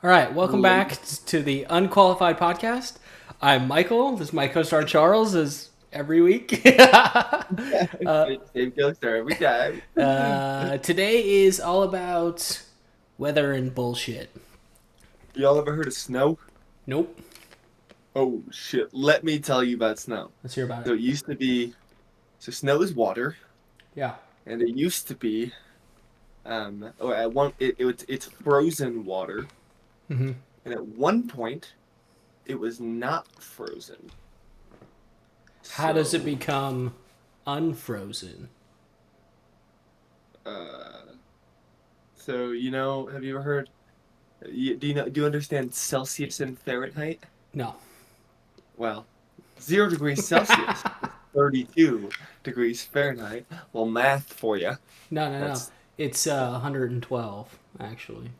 All right, welcome back to the Unqualified podcast. I'm Michael. This is my co-star Charles, as every week. Same goes there every time. Today is all about weather and bullshit. Y'all ever heard of snow? Nope. Oh shit. Let me tell you about snow. Let's hear about So it. it used to be snow is water, Yeah. and it used to be or at one it's frozen water. hmm And at one point it was not frozen. How does it So become unfrozen? uh have you ever heard do you understand Celsius and Fahrenheit? No. Well, 0 degrees Celsius is 32 degrees Fahrenheit. Well, math for you. No, no, no. That's It's 112, actually.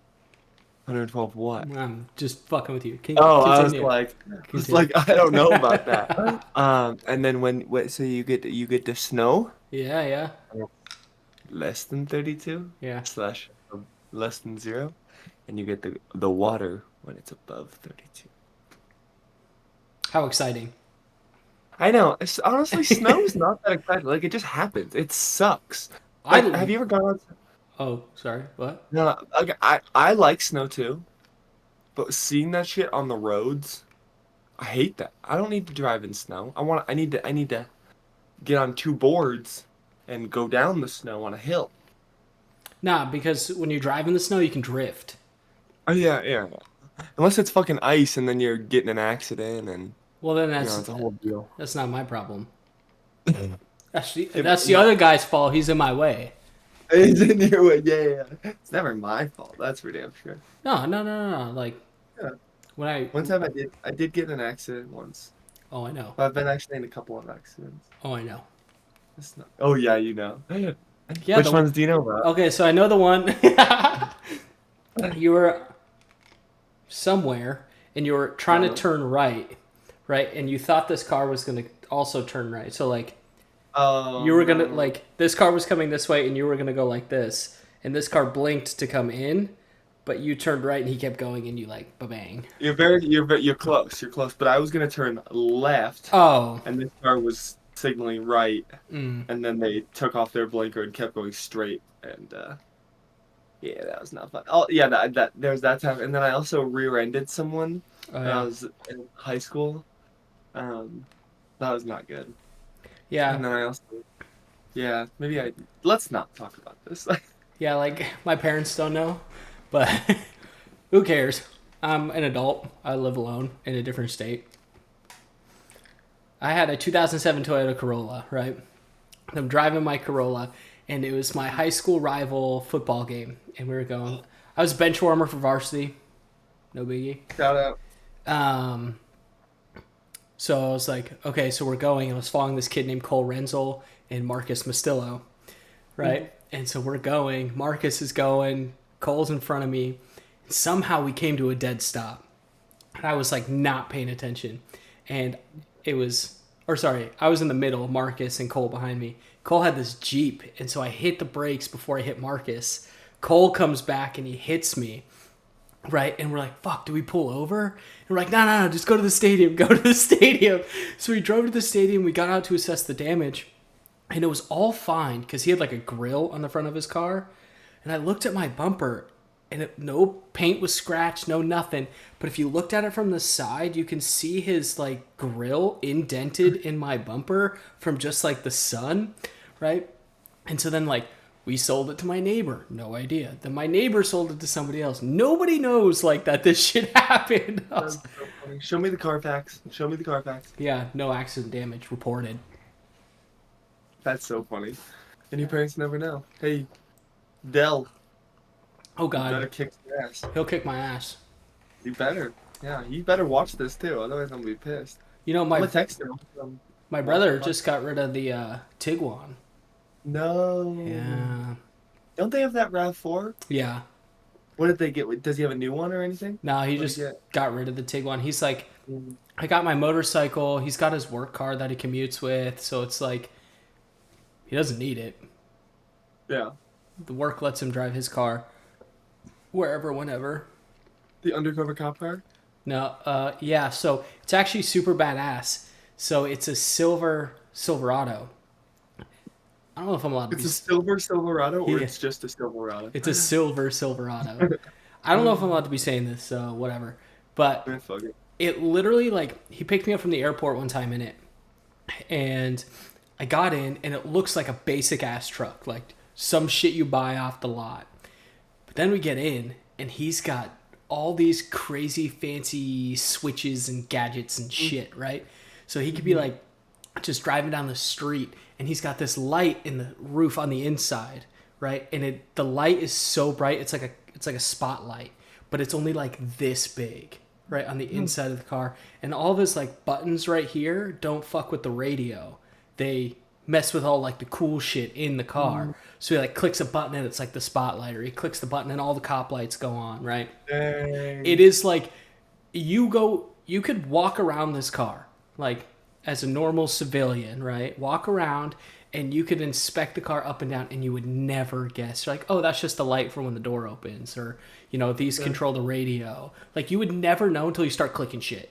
112 what? I'm just fucking with you. Oh, Continue. I was Continue. like, I don't know about that. And then so you get the snow Yeah, yeah, less than 32 yeah. slash less than zero, and you get the water when it's above 32. How exciting. I know. It's honestly snow's not that exciting. Like it just happens. It sucks. Like, have I you ever gone outside? Oh, sorry. What? No, like I like snow too. But seeing that shit on the roads, I hate that. I don't need to drive in snow. I need to get on two boards and go down the snow on a hill. Nah, because when you drive in the snow, you can drift. Oh yeah, yeah. Unless it's fucking ice and then you're getting an accident and Well, then it's a whole deal. that's not my problem. Yeah, but That's the other guy's fault. He's in my way. it's in your way. Yeah, yeah, yeah. It's never my fault. That's for damn sure. No, no, no, no, no. Like Yeah. when I. One time I did get in an accident once. Oh, I know. I've been actually in a couple of accidents. Oh, I know. It's not, oh yeah, you know. Yeah. Which The ones do you know about? Okay, so I know the one. You were somewhere and you were trying to Uh, turn right, right, and you thought this car was gonna also turn right. So like you were gonna um, like this car was coming this way and you were gonna go like this, and this car blinked to come in, but you turned right and he kept going and you like bang. you're close. You're close. But I was gonna turn left, Oh, and this car was signaling right, mm. and then they took off their blinker and kept going straight. And yeah, that was not fun. Oh yeah, that there was that time. And then I also rear-ended someone Oh when I yeah, was in high school. Um, that was not good. yeah, And then I also yeah, maybe I let's not talk about this. yeah. Like my parents don't know, but who cares? I'm an adult. I live alone in a different state. I had a 2007 Toyota Corolla, right? I'm driving my Corolla, and it was my high school rival football game, and we were going. I was bench warmer for varsity, no biggie. Shout out. Um, so I was like, okay, so we're going. I was following this kid named Cole Renzel and Marcus Mastillo, Mhm. right? And so we're going. Marcus is going. Cole's in front of me. Somehow we came to a dead stop. And I was like not paying attention. And it was, or sorry, I was in the middle, Marcus and Cole behind me. Cole had this Jeep. And so I hit the brakes before I hit Marcus. Cole comes back and he hits me. Right, and we're like, "Fuck, do we pull over?" And we're like, "No, no, no, just go to the stadium. Go to the stadium." So we drove to the stadium. We got out to assess the damage, and it was all fine because he had like a grill on the front of his car. And I looked at my bumper, and no paint was scratched, no nothing. But if you looked at it from the side, you can see his like grill indented in my bumper from just like the sun, right? And so then like we sold it to my neighbor, no idea. Then my neighbor sold it to somebody else. Nobody knows like that this shit happened. That's so funny. Show me the Carfax. Show me the Carfax. Yeah, no accident damage reported. That's so funny. And your parents never know. Hey, Dell, Oh you God, better kick your ass. he'll kick my ass. You better. Yeah, you better watch this too. Otherwise, I'm gonna be pissed. You know I'm my gonna text him. my Watch the brother podcast. just got rid of the Tiguan. No. Yeah, Don't they have that RAV4? yeah. What did they get? Does he have a new one or anything? No, he What did he just get? got rid of the Tiguan. He's like, Mm. I got my motorcycle. He's got his work car that he commutes with, so it's like he doesn't need it. Yeah. The work lets him drive his car wherever, whenever. The undercover cop car? No, yeah. So it's actually super badass. So it's a silver Silverado. I don't know if I'm allowed to be. It's a silver Silverado, or Yeah, it's just a Silverado? it's a silver Silverado. I don't know if I'm allowed to be saying this, so whatever. But Man, fuck it. it literally like he picked me up from the airport one time in it, and I got in, and it looks like a basic ass truck, like some shit you buy off the lot. But then we get in, and he's got all these crazy fancy switches and gadgets and shit, right? So he could be Mhm. like just driving down the street, and he's got this light in the roof on the inside, right? And the light is so bright, it's like a spotlight, but it's only like this big, right, on the inside of the car. And all of his like buttons right here don't fuck with the radio. They mess with all like the cool shit in the car. So he like clicks a button and it's like the spotlight, or he clicks the button and all the cop lights go on, right? It Dang. is like you could walk around this car like as a normal civilian, right? Walk around and you could inspect the car up and down and you would never guess. You're like, oh, that's just the light for when the door opens, or these control the radio. Like you would never know until you start clicking shit.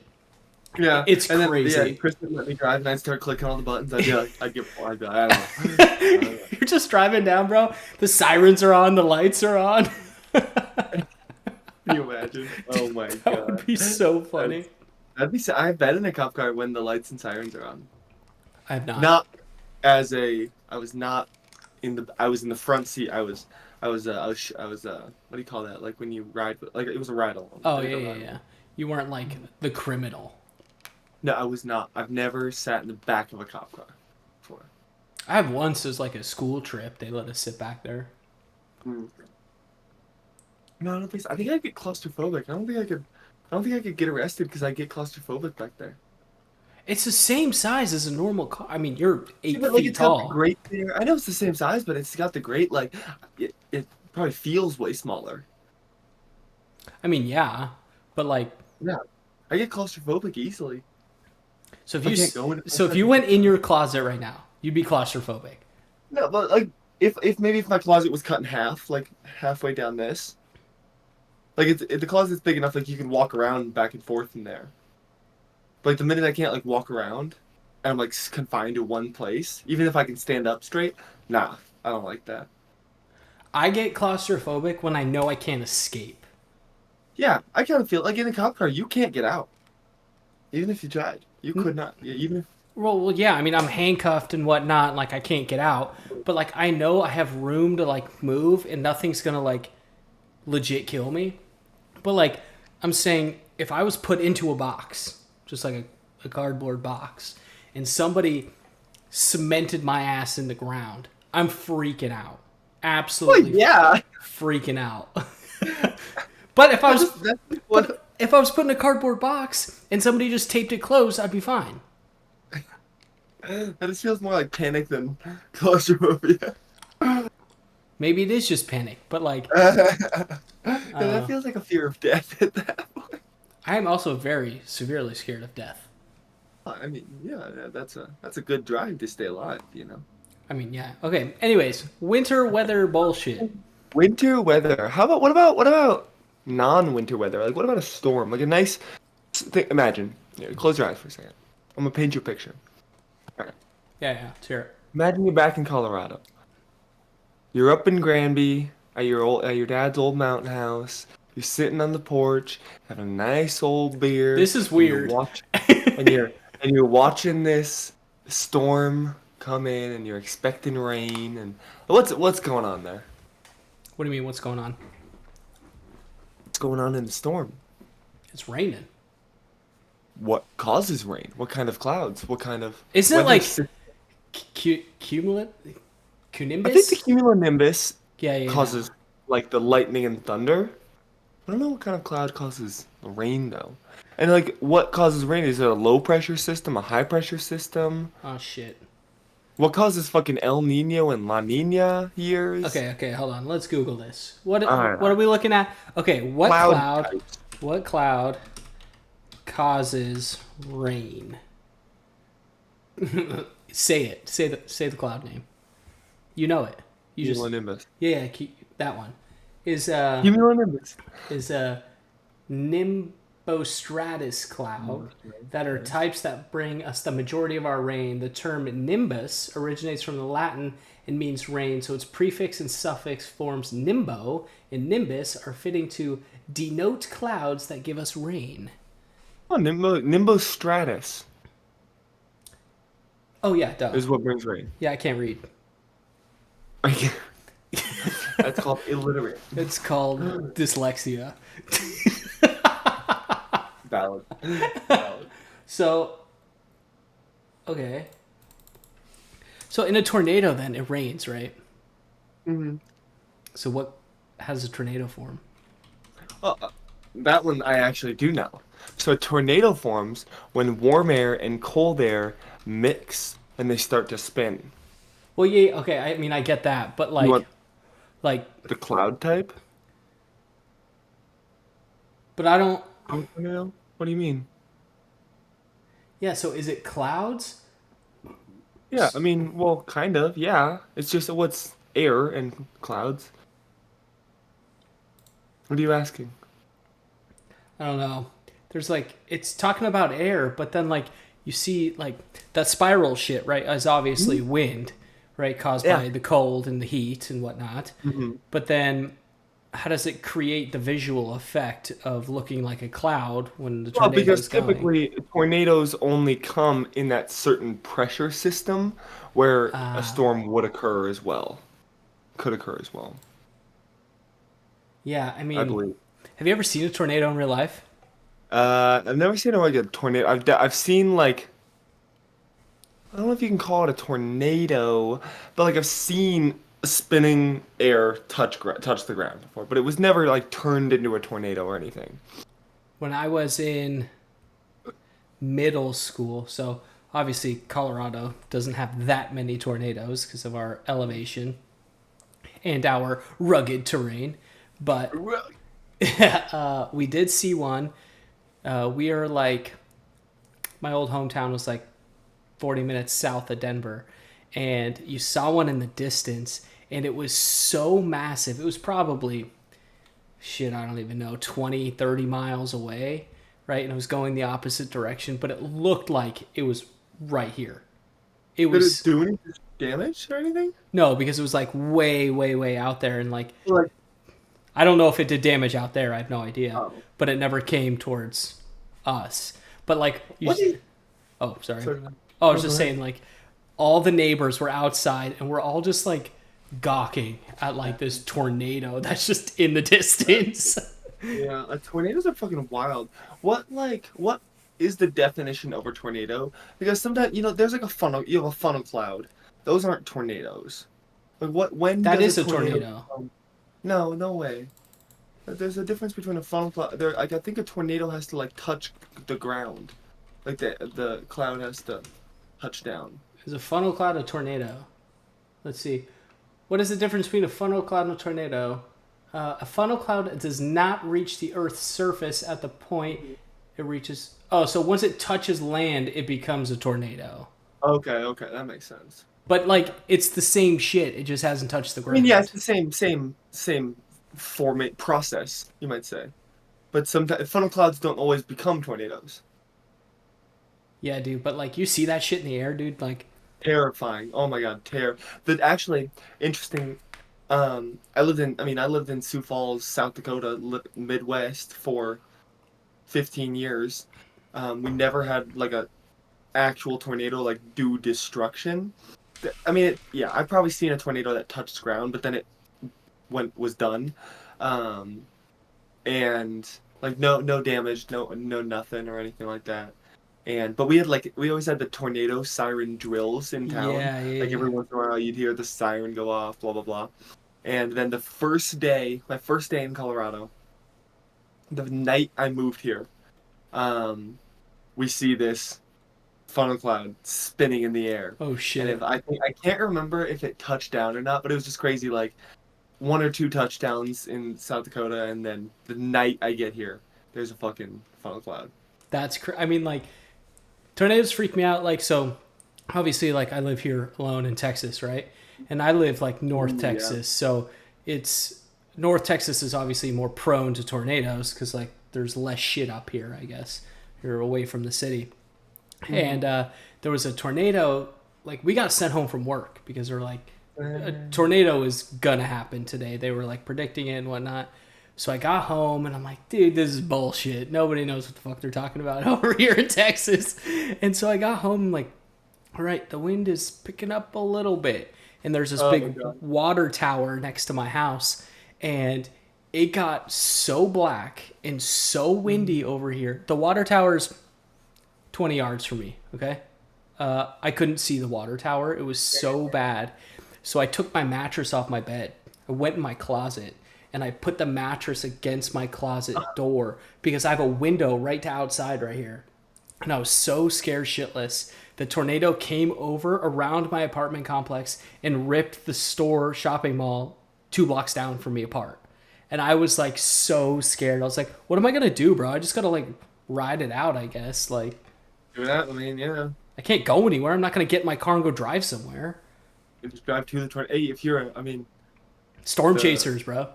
Yeah, It's and then crazy. Chris would let me drive, and I'd start clicking all the buttons. I'd be like, I'd be like, I don't know. I don't know. You're just driving down, bro. The sirens are on, the lights are on. Can you imagine? Oh my That would god, be so funny. that'd be. I've been in a cop car when the lights and sirens are on. I have not. Not as a. I was not in the. I was in the front seat. What do you call that? Like when you ride, like it was a ride along. Oh Like yeah, a yeah, ride yeah. along. You weren't like the criminal. No, I was not. I've never sat in the back of a cop car before. I have once as like a school trip. They let us sit back there. Mm. No, I don't think so. I think I'd get claustrophobic. I don't think I could. I don't think I could get arrested because I get claustrophobic back there. It's the same size as a normal car. I mean, you're Yeah, eight but like feet it's got the tall. grate there. I know it's the same size, but it's got the grate. Like it probably feels way smaller. I mean, yeah, but like, Yeah, I get claustrophobic easily. so if I you can't go in. so if you went in your closet right now, you'd be claustrophobic. No, but like if my closet was cut in half, like halfway down this, like the closet's big enough like you can walk around back and forth in there. But like the minute I can't like walk around, and I'm like confined to one place, even if I can stand up straight, nah, I don't like that. I get claustrophobic when I know I can't escape. Yeah, I kind of feel like in a cop car you can't get out, even if you tried, you N- could not. Yeah, even if Well, yeah. I mean, I'm handcuffed and whatnot. And, like, I can't get out. But like, I know I have room to like move, and nothing's gonna like legit kill me. But like, I'm saying if I was put into a box, just like a cardboard box, and somebody cemented my ass in the ground, I'm freaking out. well, Absolutely yeah, freaking out. But if I was that's what. but if I was put in a cardboard box and somebody just taped it closed, I'd be fine. That just feels more like panic than claustrophobia. Maybe it is just panic, but like Yeah, that uh, feels like a fear of death at that point. I am also very severely scared of death. I mean, yeah, that's a good drive to stay alive, you know. I mean, yeah. Okay. Anyways, winter weather bullshit. Winter weather. What about non-winter weather? Like what about a storm? Like a nice imagine. Here, close your eyes for a second. I'm gonna paint you a picture. All right. Yeah, yeah. Let's hear it. Imagine you're back in Colorado. You're up in Granby at your dad's old mountain house. You're sitting on the porch, having a nice old beer, This is and you're weird. watching and you're watching this storm come in, and you're expecting rain. And what's going on there? What do you mean? What's going on? What's going on in the storm? It's raining. What causes rain? What kind of clouds? What kind of Isn't it weather? like cumulant? I think the Cunimbus? cumulonimbus Yeah, yeah, yeah. causes like the lightning and thunder. I don't know what kind of cloud causes rain though. And like what causes rain? Is it a low pressure system, a high pressure system? Oh shit. What causes fucking El Nino and La Nina years? Okay, okay. Hold on. Let's Google this. Alright, What are alright. we looking at? Okay, what Cloud cloud? types. What cloud causes rain? Say it. Say the cloud name. You know it. You just Cumulonimbus. yeah, yeah that one is Cumulonimbus. is nimbostratus cloud that are types that bring us the majority of our rain. The term nimbus originates from the Latin and means rain, so its prefix and suffix forms nimbo and nimbus are fitting to denote clouds that give us rain. Oh, nimbostratus Oh yeah, duh. is what brings rain. Yeah, I can't read. That's called illiterate. It's called dyslexia. Valid. Valid. So, okay. So in a tornado, then it rains, right? Mm-hmm. So what has a tornado form? Oh, that one I actually do know. So a tornado forms when warm air and cold air mix and they start to spin. Well, yeah, okay. I mean, I get that, but You want like, the cloud type? but I don't. Tornado? What do you mean? Yeah. So is it clouds? Yeah, I mean, well, kind of, yeah. It's just what's air and clouds. What are you asking? I don't know. There's like it's talking about air, but then like you see like that spiral shit, right? Is obviously wind, right, caused Yeah. by the cold and the heat and whatnot. Mm-hmm. But then, how does it create the visual effect of looking like a cloud when the Well, tornado because is going? typically tornadoes only come in that certain pressure system where a storm would occur as well. Could occur as well, Yeah, I I mean, believe. have you ever seen a tornado in real life? I've never seen like a tornado. I've seen like I don't know if you can call it a tornado, but like I've seen spinning air touch the ground before, but it was never like turned into a tornado or anything. When I was in middle school, so obviously Colorado doesn't have that many tornadoes because of our elevation and our rugged terrain, but we did see one. We are like, my old hometown was like 40 minutes south of Denver, and you saw one in the distance, and it was so massive. It was probably, shit, I don't even know, 20, 30 miles away, right? And it was going the opposite direction, but it looked like it was right here. It Did it was, do any damage or anything? no, because it was like way, way, way out there, and like, Like, I don't know if it did damage out there. I have no idea, oh. but it never came towards us. But like, What do you- oh, sorry. Sorry. Oh, I was No, just go ahead. saying, like, all the neighbors were outside, and we're all just like gawking at like this tornado that's just in the distance. Yeah, tornadoes are fucking wild. What is the definition of a tornado? Because sometimes, there's like a funnel, you have a funnel cloud. Those aren't tornadoes. Like when That does is a tornado. No, no way. There's a difference between a funnel cloud. Like I think a tornado has to like touch the ground. Like the cloud has to touch down. Is a funnel cloud a tornado? Let's see. What is the difference between a funnel cloud and a tornado? A funnel cloud does not reach the Earth's surface at the point it reaches. Oh, so once it touches land, it becomes a tornado. Okay, that makes sense. But like, it's the same shit. It just hasn't touched the I ground. mean, yeah, it's the same format process, you might say. But sometimes funnel clouds don't always become tornadoes. Yeah, dude. But like, you see that shit in the air, dude. Like, Terrifying. Oh my God, But actually, interesting. I lived in Sioux Falls, South Dakota, Midwest for 15 years. We never had like a actual tornado like do destruction. I mean, yeah, I've probably seen a tornado that touched ground, but then it was done, and like no damage, no nothing or anything like that. But we always had the tornado siren drills in town. yeah. Like every once in a while, you'd hear the siren go off, blah blah blah. And then my first day in Colorado, the night I moved here, we see this funnel cloud spinning in the air. Oh And shit. if I can't remember if it touched down or not, but it was just crazy. Like one or two touchdowns in South Dakota, and then the night I get here, there's a fucking funnel cloud. I mean, like, tornadoes freak me out. Like, so obviously, like, I live here alone in Texas, right? And I live like North Ooh, Texas, so it's North Texas is obviously more prone to tornadoes because like there's less shit up here, I guess. You're away from the city. Mm-hmm. And there was a tornado. Like, we got sent home from work because they're like, a Uh, tornado is gonna happen today. They were like predicting it and whatnot. So I got home and I'm like, dude, this is bullshit. Nobody knows what the fuck they're talking about over here in Texas. And so I got home like, all right, the wind is picking up a little bit. And there's this oh my big god. water tower next to my house. And it got so black and so windy over here. The water tower's 20 yards from me, okay? I couldn't see the water tower. It was so bad. So I took my mattress off my bed. I went in my closet and I put the mattress against my closet door because I have a window right to outside right here. And I was so scared shitless. The tornado came over around my apartment complex and ripped the store shopping mall 2 blocks down from me apart. And I was like so scared. I was like, what am I going to do, bro? I just got to like ride it out, I guess. Like, Do that. I mean, yeah. I can't go anywhere. I'm not going to get in my car and go drive somewhere. You just drive to the tornado. Hey, if you're, I mean, Storm the chasers, bro.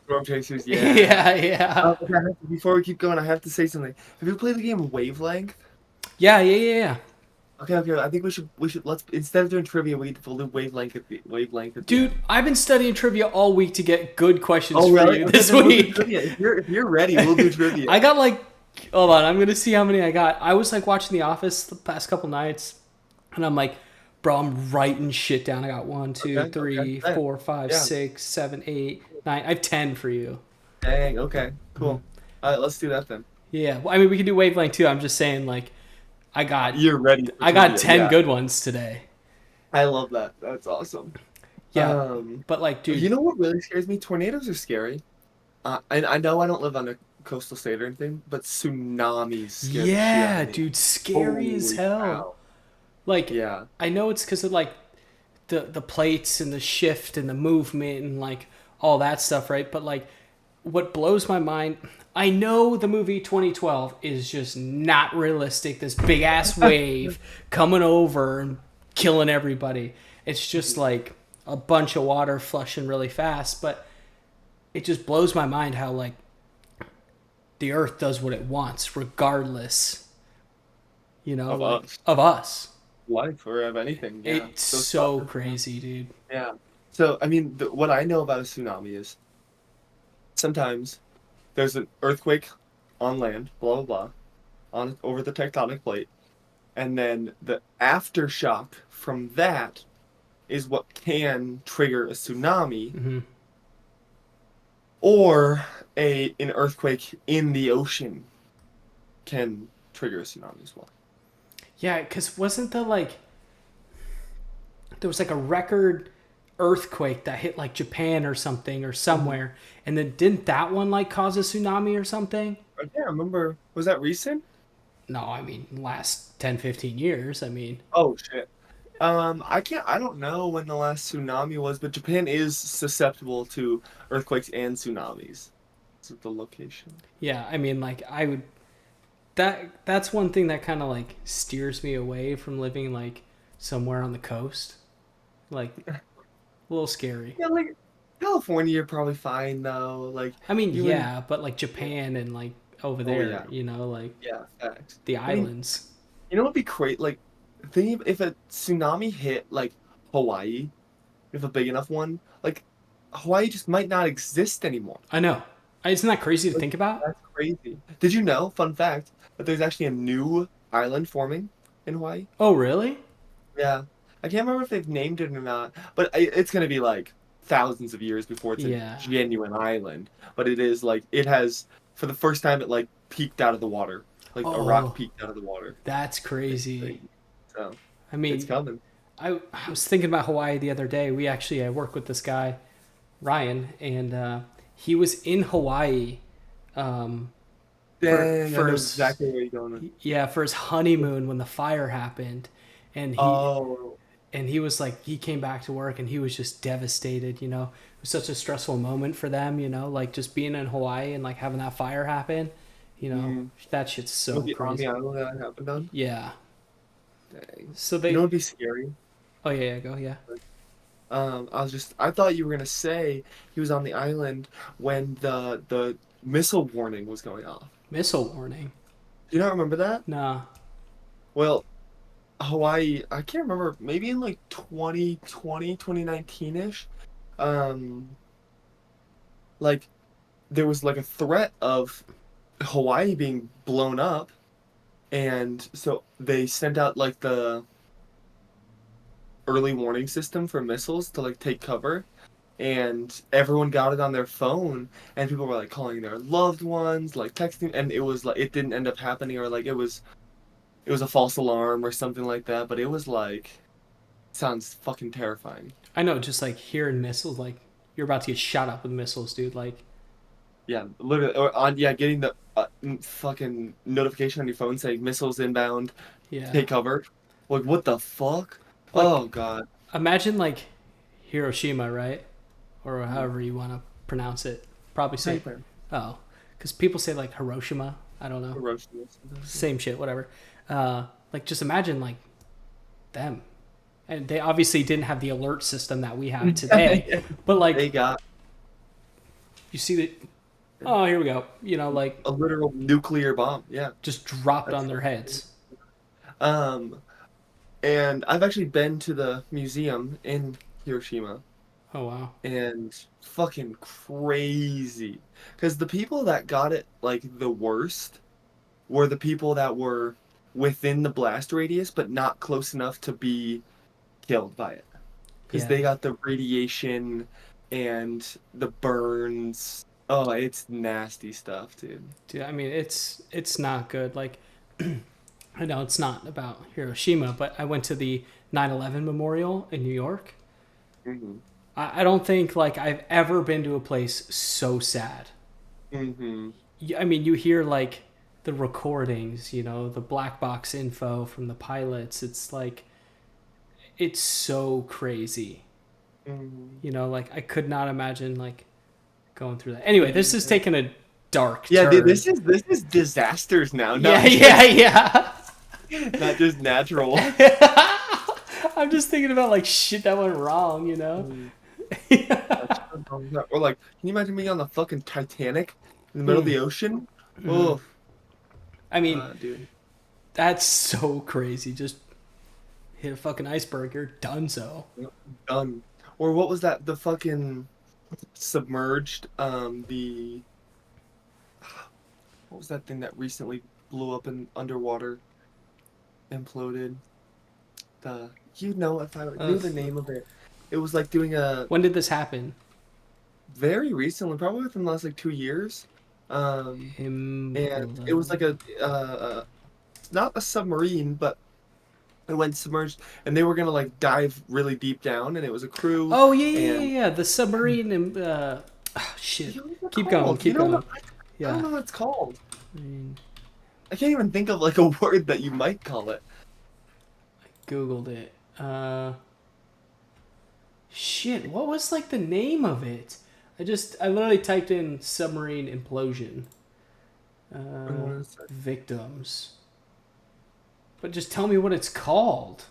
storm chasers, yeah. Yeah, yeah. Okay, before we keep going, I have to say something. Have you played the game Wavelength? Yeah, yeah, yeah, yeah. Okay, okay. I think we should let's instead of doing trivia, we'll do wavelength at the Dude, end. I've been studying trivia all week to get good questions Oh, for really? you Okay, this then we'll do week. trivia. If you're ready, we'll do trivia. I got like, hold on, I'm gonna see how many I got. I was like watching The Office the past couple nights, and I'm like, bro, I'm writing shit down. I got one, two, Okay, okay. three, Yeah, four, five, yeah. 6, 7, 8, 9. I have 10 for you. Dang. Okay. Cool. All right, let's do that then. Yeah, well, I mean, we can do wavelength too. I'm just saying, like, I got, You're ready for I got trivia. 10 Yeah. good ones today. I love that. That's awesome. Yeah, Um, but like, you dude, know what really scares me? Tornadoes are scary. And I know I don't live on a coastal state or anything, but tsunamis scare the shit out yeah, of me. dude, scary as Holy hell. cow. Like, Yeah. I know it's because of like the plates and the shift and the movement and like all that stuff, right? But like, what blows my mind, I know the movie 2012 is just not realistic. This big ass wave coming over and killing everybody. It's just like a bunch of water flushing really fast, but it just blows my mind how like the earth does what it wants regardless, Of like us. of us. Life or of anything. Yeah. It's So so stuff. crazy, dude. Yeah. So, I mean, what I know about a tsunami is sometimes there's an earthquake on land, blah, blah, blah, on over the tectonic plate. And then the aftershock from that is what can trigger a tsunami Hmm. or an earthquake in the ocean can trigger a tsunami as well. Yeah, because wasn't the like there was like a record earthquake that hit like Japan or something or Mhm. somewhere, and then didn't that one like cause a tsunami or something? I can't remember. Was that recent? No, I mean last 10, 15 years. I mean, Oh shit. I don't know when the last tsunami was, but Japan is susceptible to earthquakes and tsunamis. Is it the location? yeah, I mean like I would that's one thing that kind of like steers me away from living like somewhere on the coast. Like a little scary. Yeah, like California, you're probably fine though. Like I mean, you and yeah, but like Japan and like over oh there, yeah, like yeah, facts. the I mean, islands. you know what'd be great? Like, think if a tsunami hit like Hawaii, if a big enough one, like Hawaii just might not exist anymore. I know. Isn't that crazy to Like, think about? that's crazy. Did you know, fun fact, that there's actually a new island forming in Hawaii? Oh, really? Yeah. I can't remember if they've named it or not, but it's going to be like thousands of years before it's a Yeah. genuine island. But it is like, it has, for the first time, it like peeked out of the water. Like a rock Oh, peeked out of the water. that's It's crazy. crazy. So I it's mean, coming. I was thinking about Hawaii the other day. We actually I work with this guy, Ryan, and he was in Hawaii um, Dang, I for know his exactly where you're going with. yeah for his honeymoon when the fire happened, and Oh, he was like he came back to work and he was just devastated. It was such a stressful moment for them. Like just being in Hawaii and like having that fire happen. mm. That shit's Was so it on the crazy. island that happened on? Yeah. Dang. So You know they. what'd be scary? Oh yeah, yeah, go yeah. I thought you were gonna say he was on the island when the missile warning was going off. Missile warning. Do you not remember that? Nah. Well, Hawaii, I can't remember, maybe in like 2020, 2019-ish. Um, like there was like a threat of Hawaii being blown up, and so they sent out like the early warning system for missiles to like take cover, and everyone got it on their phone, and people were like calling their loved ones, like texting, and it was like it didn't end up happening, or like it was a false alarm or something like that, but it was like sounds fucking terrifying. I know, just like hearing missiles, like you're about to get shot up with missiles, dude. Like, Yeah, literally, or on yeah, getting the fucking notification on your phone saying missiles inbound, yeah. take cover. Like what the fuck? Like, Oh God. imagine like Hiroshima, right? Or Mhm. however you want to pronounce it. Probably How you say, playing? oh, because people say like Hiroshima. I don't know. Hiroshima sometimes, yeah. Same shit, whatever. Like, just imagine like them. And they obviously didn't have the alert system that we have today. Yeah, But they like, got you see that, oh, here we go. You know, like a literal nuclear bomb. Yeah, just dropped on that's their heads. um. And I've actually been to the museum in Hiroshima, Oh, wow. and fucking crazy. Because the people that got it like the worst were the people that were within the blast radius, but not close enough to be killed by it. Because Yeah. they got the radiation and the burns. Oh, it's nasty stuff, dude. Dude, I mean, it's not good. Like, I know it's not about Hiroshima, but I went to the 9/11 memorial in New York. Hmm. I don't think like I've ever been to a place so sad. Hmm. I mean, you hear like the recordings, you know, the black box info from the pilots. It's like it's so crazy. Hmm. You know, like I could not imagine like going through that. Anyway, this is taking a dark Yeah, dude, turn. this is disasters now, Yeah, not yeah, just yeah. not just natural. I'm just thinking about like shit that went wrong, you know? Mm, or like, can you imagine being on the fucking Titanic in the middle of Mm. the ocean? Oh, I mean, dude, that's so crazy. Just hit a fucking iceberg, you're done so. yep, done. Or what was that? The fucking submerged. The what was that thing that recently blew up in underwater, imploded? The you know if I knew Ugh. the name of it, it was like doing a When did this happen? very recently, probably within the last like 2 years. Um, and it was Implode. like a not a submarine, but it went submerged, and they were gonna like dive really deep down, and it was a crew, Oh, yeah, yeah, and yeah, yeah. The submarine and, shit. you know what's it Keep going, called? You keep don't know? going. I don't Yeah. know what it's called. I mean, I can't even think of like a word that you might call it. Googled it. Shit, what was like the name of it? I literally typed in submarine implosion. I don't want to say. Victims. But just tell me what it's called.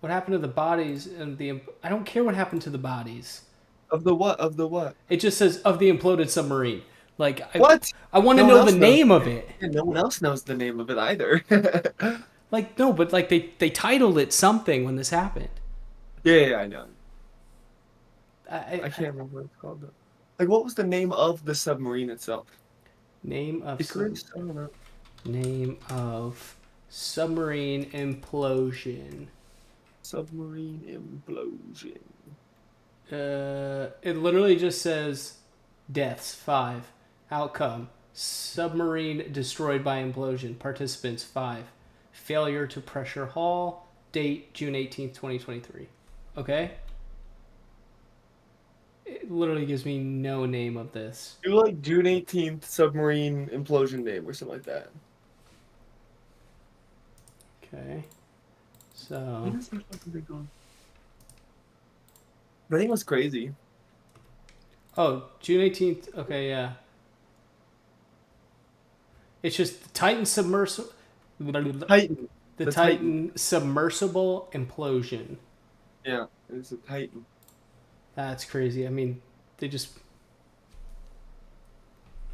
What happened to the bodies and the? I don't care what happened to the bodies. Of the what? Of the what? It just says of the imploded submarine. Like What? I want to No one know the else knows. name of it. Yeah, no one else knows the name of it either. Like no, but like they titled it something when this happened. Yeah, I know. I, I I can't remember what it's called though. Like, what was the name of the submarine itself? name of Icarus? I don't know. name of submarine implosion. Submarine implosion. It literally just says deaths 5, outcome submarine destroyed by implosion, participants 5, failure to pressure hull, date June 18th, 2023. Okay, it literally gives me no name of this. Do like June 18th submarine implosion name or something like that. Okay, What so is that fucking thing called? I think it was crazy. oh, June 18th. Okay, yeah, it's just the Titan submersible. Titan. The The Titan. Titan submersible implosion. Yeah, it's a Titan. That's crazy. I mean, they just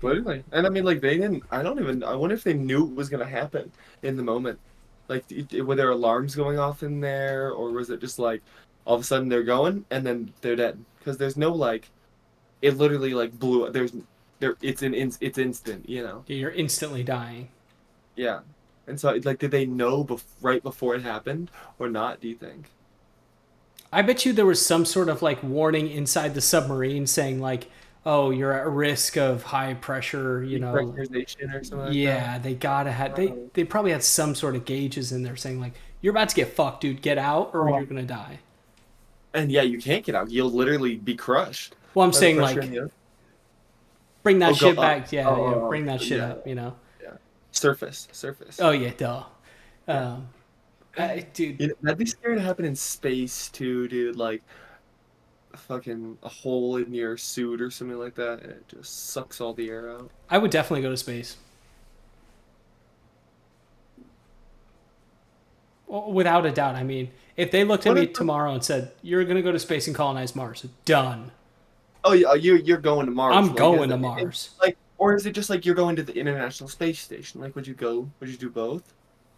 Literally. And I mean, like, they didn't, I don't even, I wonder if they knew it was going to happen in the moment. Like, were there alarms going off in there, or was it just like all of a sudden they're going and then they're dead? Because there's no, like, it literally, like, blew up. It's instant, you know? You're instantly dying. Yeah. And so, like, did they know right before it happened or not, do you think? I bet you there was some sort of like warning inside the submarine saying like, "Oh, you're at risk of high pressure." You know, Depressurization or something like that? yeah, they gotta have Oh. they probably had some sort of gauges in there saying like, "You're about to get fucked, dude. Get out, or Oh. you're gonna die." And yeah, you can't get out. You'll literally be crushed Well, I'm by the saying pressure in like, the ocean. bring that Oh, go shit up. back. Yeah, yeah, Oh, bring that shit yeah, up. You know. yeah. Surface. Oh yeah, duh. Yeah. Um, dude, You know, that'd be scary to happen in space too, dude. Like fucking a hole in your suit or something like that, and it just sucks all the air out. I would definitely go to space. Without a doubt. I mean, if they looked at What me if? tomorrow and said, "You're gonna go to space and colonize Mars," done. Oh yeah, you're going to Mars. I'm Like going to Mars. like, or is it just like you're going to the International Space Station? Like, would you go? Would you do both?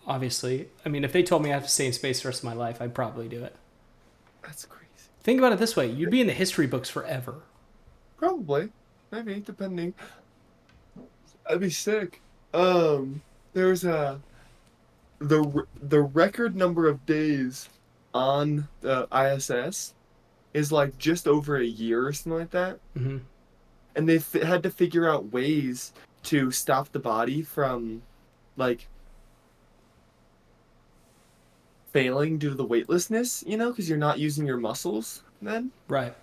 Obviously. I mean, if they told me I have to stay in space the rest of my life, I'd probably do it. That's crazy. Think about it this way: you'd be in the history books forever. Probably, maybe, depending. That'd be sick. There's the record number of days on the ISS is like just over a year or something like that, Hmm. and they had to figure out ways to stop the body from like failing due to the weightlessness, you know, because you're not using your muscles then. Right.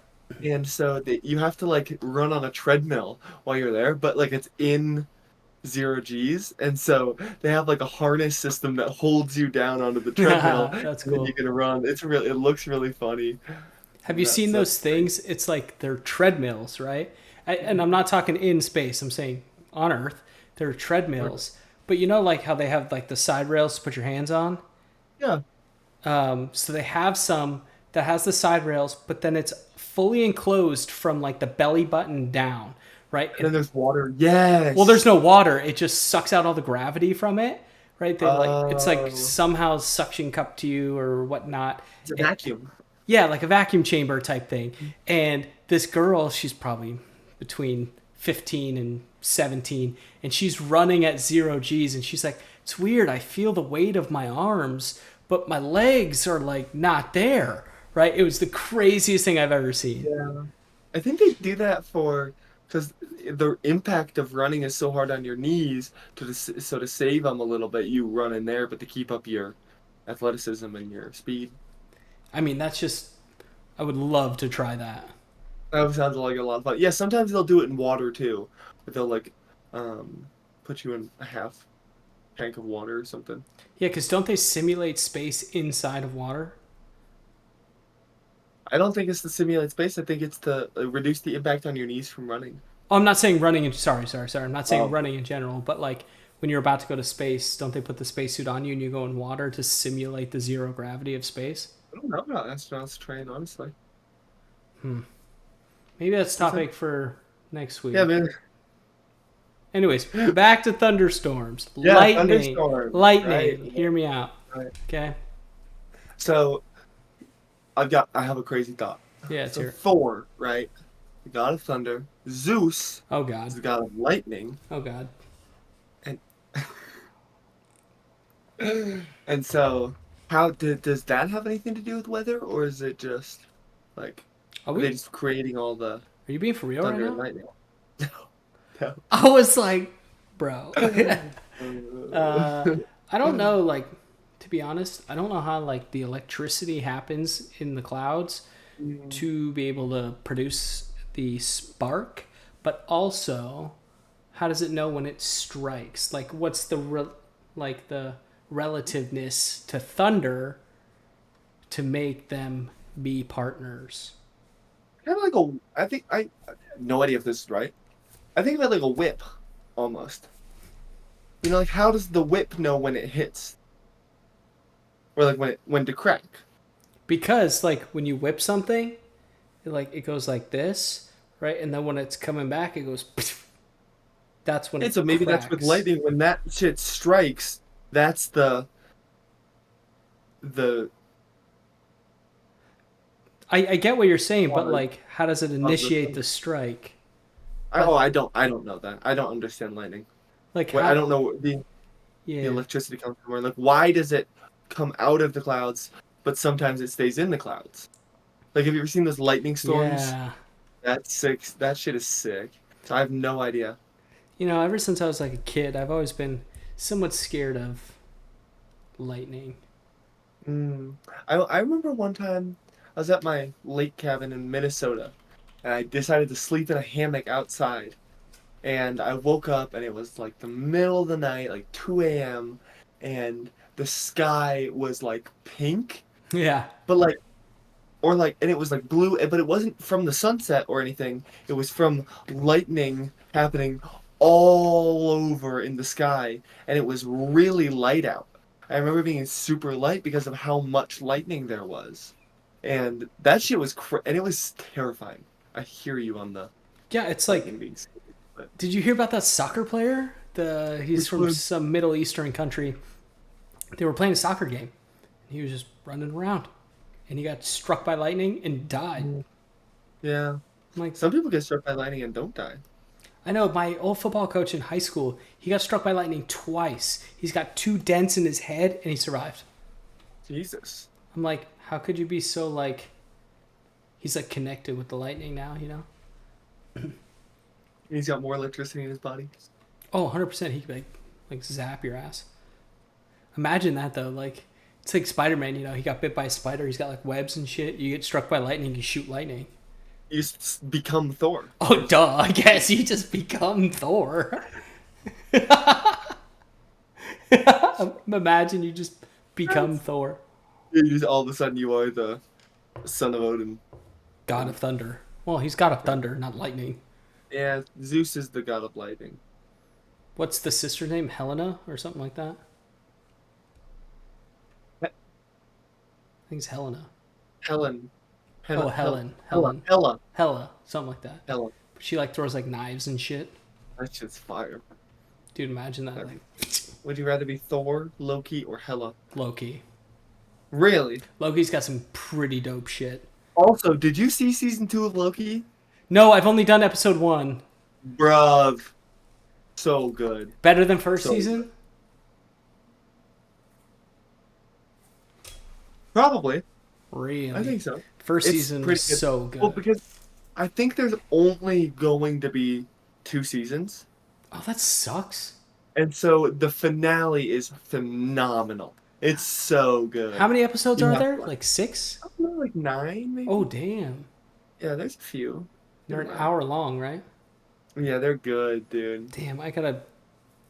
And so you have to like run on a treadmill while you're there, but like it's in zero G's, and so they have like a harness system that holds you down onto the treadmill, and That's then you cool. can run. It looks really funny. Have you seen That's those great. things? It's like they're treadmills, right? And I'm not talking in space. I'm saying on Earth, they're treadmills. But you know, like how they have like the side rails to put your hands on. Yeah, So they have some that has the side rails, but then it's fully enclosed from like the belly button down, right? and then It, there's water. well, there's Yes. no water. It just sucks out all the gravity from it, right? They like it's like Oh, somehow suction cup to you or whatnot. it's a It, vacuum. yeah, like a vacuum chamber type thing. And this girl, she's probably between 15 and 17, and she's running at zero G's, and she's like, it's weird. I feel the weight of my arms, but my legs are like not there, right? It was the craziest thing I've ever seen. Yeah. I think they do that for because the impact of running is so hard on your knees so to save them a little bit, you run in there, but to keep up your athleticism and your speed. I mean, that's just, I would love to try that. That sounds like a lot of fun. Yeah, sometimes they'll do it in water too, but they'll like um put you in a half tank of water or something. Yeah, because don't they simulate space inside of water? I don't think it's to simulate space. I think it's to reduce the impact on your knees from running. Oh, I'm not saying running in, sorry. I'm not saying Oh, running in general, but like when you're about to go to space, don't they put the spacesuit on you and you go in water to simulate the zero gravity of space? I don't know about astronauts train, honestly. Maybe that's Is that- topic for next Yeah, week. man. Anyways, back to thunderstorms. Yeah, Lightning. thunderstorms. Right. Lightning. Hear me out. Right. Okay? So I have a crazy thought. Yeah, it's So here. Thor, right? The god of thunder. Zeus Oh, is God. the god of lightning. Oh, God. And and so does that have anything to do with weather, or is it just like Are are they we? just creating all the Are you being for real right thunder and now? lightning? No. No. I was like, bro. uh, I don't know, like, to be honest, I don't know how, like, the electricity happens in the clouds to be able to produce the spark, but also, how does it know when it strikes? Like, what's the, like, the relativeness to thunder to make them be partners? Kind of like I think I have no idea if this is right. I think about like a whip almost. You know, like how does the whip know when it hits? Or like when to crack? Because, like, when you whip something, it goes like this, right? And then when it's coming back, it goes That's when And it so maybe that's with cracks. lightning when that shit strikes. That's the I get what you're saying, but cause like, how does it of the initiate thunder. the strike? Oh, But I don't know that. I don't understand lightning. like, What I how? don't know where the Yeah, electricity comes from. Or like, why does it come out of the clouds, but sometimes it stays in the clouds? Like, have you ever seen those lightning storms? yeah. That's sick. That shit is sick. So I have no idea. Ever since I was like a kid, I've always been somewhat scared of lightning. Mm. I remember one time I was at my lake cabin in Minnesota, and I decided to sleep in a hammock outside. And I woke up, and it was like the middle of the night, like 2 a.m., and the sky was like pink, Yeah, but like or like and it was like blue, but it wasn't from the sunset or anything. It was from lightning happening all over in the sky, and it was really light out. I remember being super light because of how much lightning there was, and that shit was and it was terrifying. I hear you on the yeah. It's like, lightning being scary, but did you hear about that soccer player? He's which from one? some Middle Eastern country. They were playing a soccer game. And he was just running around, and he got struck by lightning and died. Mm. Yeah, I'm like, some people get struck by lightning and don't die. I know my old football coach in high school. He got struck by lightning twice. He's got two dents in his head, and he survived. Jesus, I'm like, how could you be so like? He's like connected with the lightning now, you know? he's got more electricity in his body. Oh, 100%. He could like zap your ass. Imagine that though. Like, it's like Spider Man. He got bit by a spider. He's got like webs and shit. You get struck by lightning. You shoot lightning. You become Thor. Oh, duh. I guess you just become Thor. Imagine you just become Thor, You just all of a sudden you are the son of Odin. God of And Thunder. Well, he's God of yeah, Thunder, not lightning. yeah, Zeus is the god of lightning. What's the sister name? Helena or something like that? He- I think it's Helena. Helen, Oh, Hela, Hel, Helen. Hela, Helen. Hela, Hella. Something like that. Hela. She like throws like knives and shit. That shit's fire. Dude, imagine that. Like, Would you rather be Thor, Loki, or Hela? Loki. Really? Loki's got some pretty dope shit. Also, did you see season 2 of Loki? No, I've only done episode one. Bruv, so good, Better than first so good. season? Probably, I Really? think so. First It's season was pretty good. so Well, good. because I think there's only going to be 2 seasons. Oh, that sucks. And so the finale is phenomenal. It's so How good. many episodes You are have to there? watch. Like six? I don't know, like nine, Oh, maybe. damn. Yeah, there's a few. They're Never an mind. hour long, right? Yeah, they're good, dude. Damn, I gotta.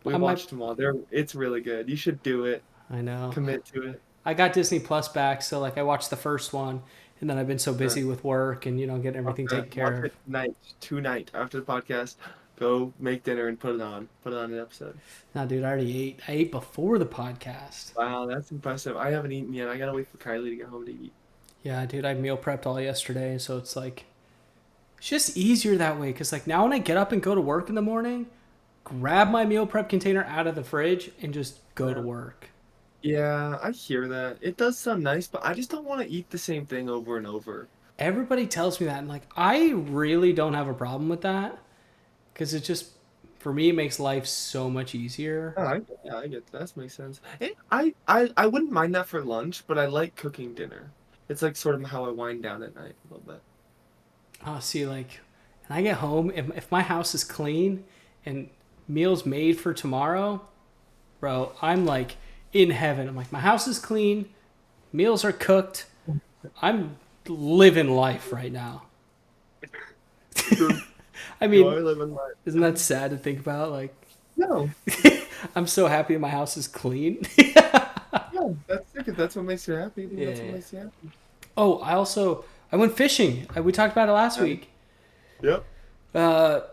We I might. watched them all. It's really good. You should do it. I know. Commit to it. I got Disney Plus back, so like I watched the first one, and then I've been so Uh, busy with work and getting everything taken watch care of. it tonight after the podcast. Go make dinner and put it on. Put it on an episode. Nah, dude, I already ate. I ate before the podcast. Wow, that's impressive. I haven't eaten yet. I gotta wait for Kylie to get home to eat. Yeah, dude, I meal prepped all yesterday, so it's like it's just easier that way. Cause like now when I get up and go to work in the morning, grab my meal prep container out of the fridge and just go to Yeah. work. Yeah, I hear that. It does sound nice, but I just don't want to eat the same thing over and over. Everybody tells me that, and like I really don't have a problem with that, cause it just for me it makes life so much easier. Oh, yeah, I get that. That makes sense. I wouldn't mind that for lunch, but I like cooking dinner. It's like sort of how I wind down at night a little bit. See, like, when I get home, if my house is clean and meals made for tomorrow, bro, I'm like in heaven. I'm like, my house is clean, meals are cooked. I'm living life right now. Dude, I you mean, are living life. isn't that sad to think about? Like, No, I'm so happy my house is clean. no, that's sick. If that's what makes you happy, then that's what Yeah. makes you happy. Oh, I went fishing. We talked about it last Um, week. yep.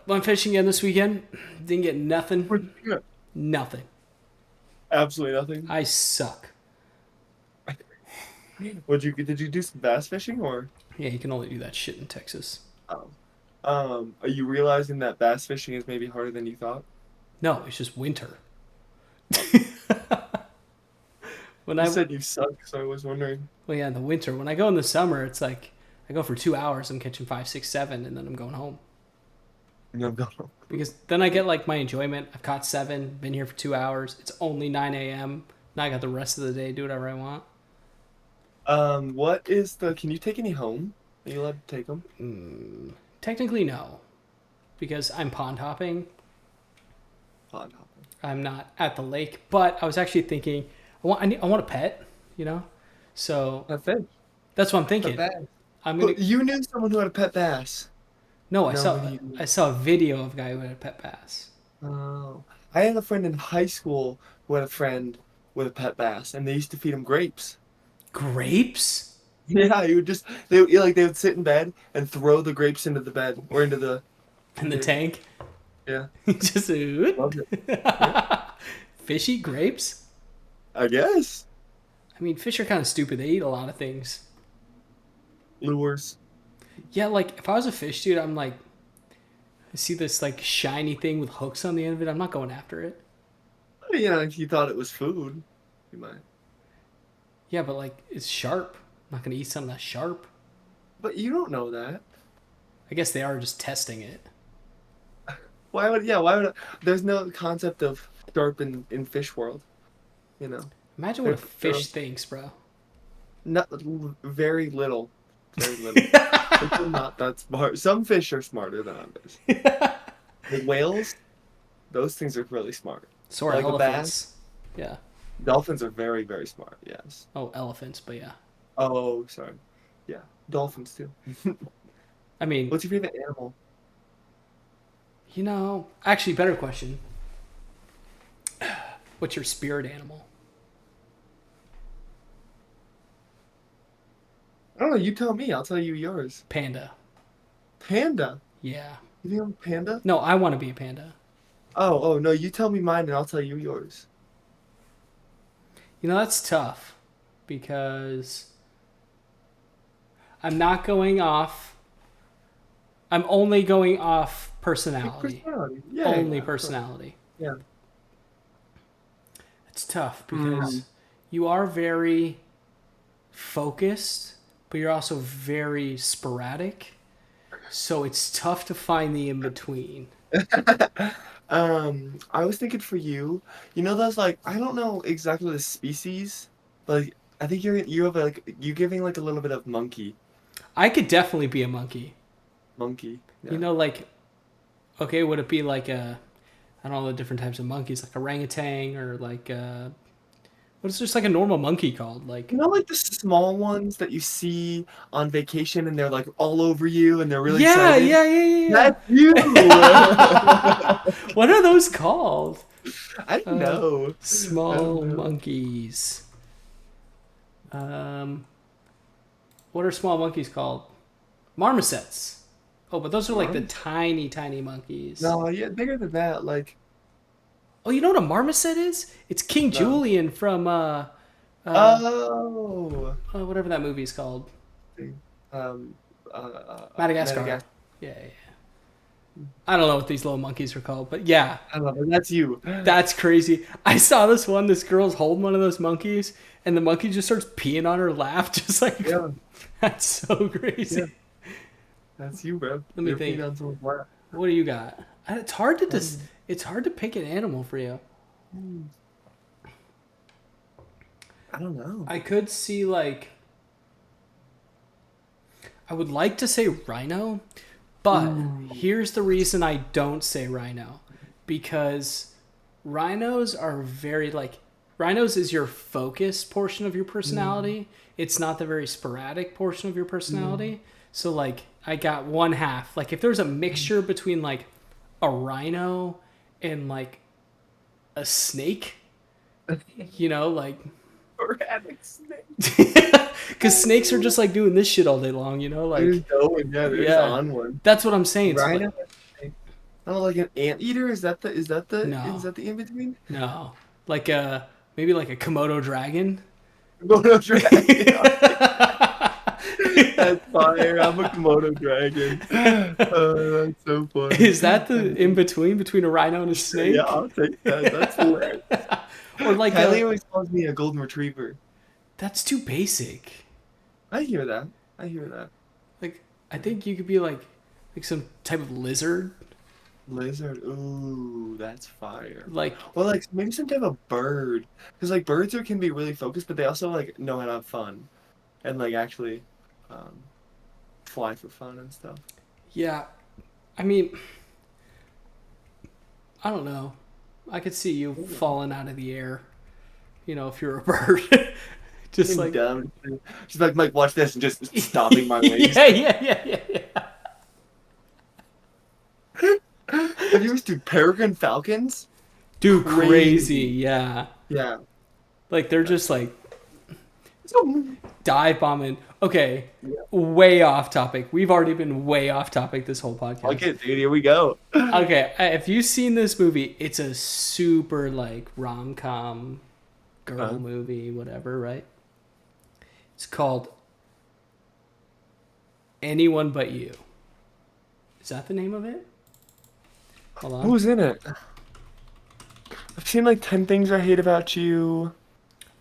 Went fishing again this weekend. Didn't get What'd nothing. you get? Nothing. Absolutely nothing. I suck. Did you do some bass fishing or? Yeah, you can only do that shit in Texas. Are you realizing that bass fishing is maybe harder than you thought? No, it's just winter. When You I said you suck, so I was wondering. Well, yeah, in the winter. When I go in the summer, it's like I go for 2 hours. I'm catching five, six, seven, and then I'm going home No, no, no. because then I get like my enjoyment. I've caught seven, been here for 2 hours. It's only 9 a.m. Now I got the rest of the day. Do whatever I want. What is the? Can you take any home? Are you allowed to take them? Technically, no, because I'm pond hopping. Pond hopping. I'm not at the lake, but I was actually thinking I want a pet. You know, so A fish. that's what I'm A thinking. bass. I'm Well, gonna you knew someone who had a pet bass. no. I No, saw what do you? I saw a video of a guy who had a pet bass. Oh, I had a friend in high school who had a friend with a pet bass, and they used to feed him grapes. Grapes Yeah, he would just they would sit in bed and throw the grapes into the bed or into the in the tank. yeah. Just Loved it. Yeah, fish eat grapes. I guess I mean, fish are kind of stupid. They eat a lot of things. lures. Yeah, like if I was a fish dude, I'm like, I see this like shiny thing with hooks on the end of it. I'm not going after it. You know, if you thought it was food, you might. Yeah, but like it's sharp. I'm not gonna eat something that's sharp. But you don't know that. I guess they are just testing it. Why would yeah? Why would there's no concept of sharp in fish world? You know, Imagine what they're, a they're fish thinks, bro. not very little, very little. They're not that smart. Some fish are smarter than others. The whales, those things are really smart. So are Like a bass, elephants. Yeah. dolphins are very, very smart. Yes. Oh, elephants, but yeah. Oh, sorry. Yeah, dolphins too. I mean, What's your favorite animal? actually, better question. What's your spirit animal? I don't know. You tell me. I'll tell you yours. Panda. Panda. Yeah. You think I'm a panda? No, I want to be a panda. Oh, no. You tell me mine, and I'll tell you yours. That's tough because I'm not going off. I'm only going off Pick personality. personality. Yeah, Only yeah, of course. personality. Yeah. It's tough Mm. because you are very focused, but you're also very sporadic. So it's tough to find the in between. I was thinking for you, those like I don't know exactly the species, but like, I think you have like you giving like a little bit of I could definitely be a monkey. monkey. Yeah. Like, okay, would it be like I don't know the different types of monkeys, like orangutan or like what's just like a normal monkey called? Like, Like the small ones that you see on vacation and they're like all over you and they're really yeah, excited. yeah, yeah, yeah, That's you. yeah. What are those called? I don't Uh, know. I don't small know. monkeys. Um, what are small monkeys called? Marmosets. Oh, but those are like the Marm- tiny, tiny monkeys. No, yeah, bigger than that. Like, Oh, you know what a marmoset is? It's King no. Julian from uh, Oh. whatever that movie is called. Um. Madagascar. Madagascar. Yeah, yeah. I don't know what these little monkeys are called, but yeah, I don't know. That's you. that's crazy. I saw this one. This girl's holding one of those monkeys, and the monkey just starts peeing on her lap, just like Yeah. that's so Yeah. crazy. That's you, bro. Let me You're think. peeing on someone's lap. What do you got? It's hard to Um, it's hard to pick an animal for you. I don't know. I could see like I would like to say rhino, but Ooh. here's the reason I don't say rhino. Because rhinos are very like rhinos is your focus portion of your Mm, personality. It's not the very sporadic portion of your mm, personality. So like I got one half. Like if there's a mm. mixture between like a rhino and like a snake, like Sporadic snake. because snakes are just like doing this shit all day long, They're like just going, yeah, they're just yeah, on one. that's what I'm saying. So like Rhino. Oh, like an anteater? Is no, that the in between? no, like maybe like a Komodo dragon. Komodo dragon. That's fire. I'm a Komodo dragon. That's so funny. Is that the in between a rhino and a Yeah, snake? I'll take that. That's hilarious. Or like Kylie a always calls me a golden retriever. that's too basic. I hear that. I hear that. Like I think you could be like some type of lizard. Lizard. Ooh, that's fire. Like Or like maybe some type of bird. Because like birds can be really focused, but they also like know how to have fun and like actually um, fly for fun and stuff. yeah, I mean I don't know. I could see you falling out of the air. You know, if you're a bird, just I'm like down. She's like, Mike, watch this, and just stopping my wings. yeah. Have you ever seen peregrine falcons? Dude, crazy, Crazy. yeah. Yeah. Like they're just like So, dive bombing. Okay, yeah. way off topic. We've already been way off topic this whole podcast. Okay, dude, here we go. Okay, if you've seen this movie, it's a super like rom com girl Uh-huh. movie, whatever, right? It's called Anyone But You. Is that the name of it? Hold on. Who's in it? I've seen like 10 Things I Hate About You,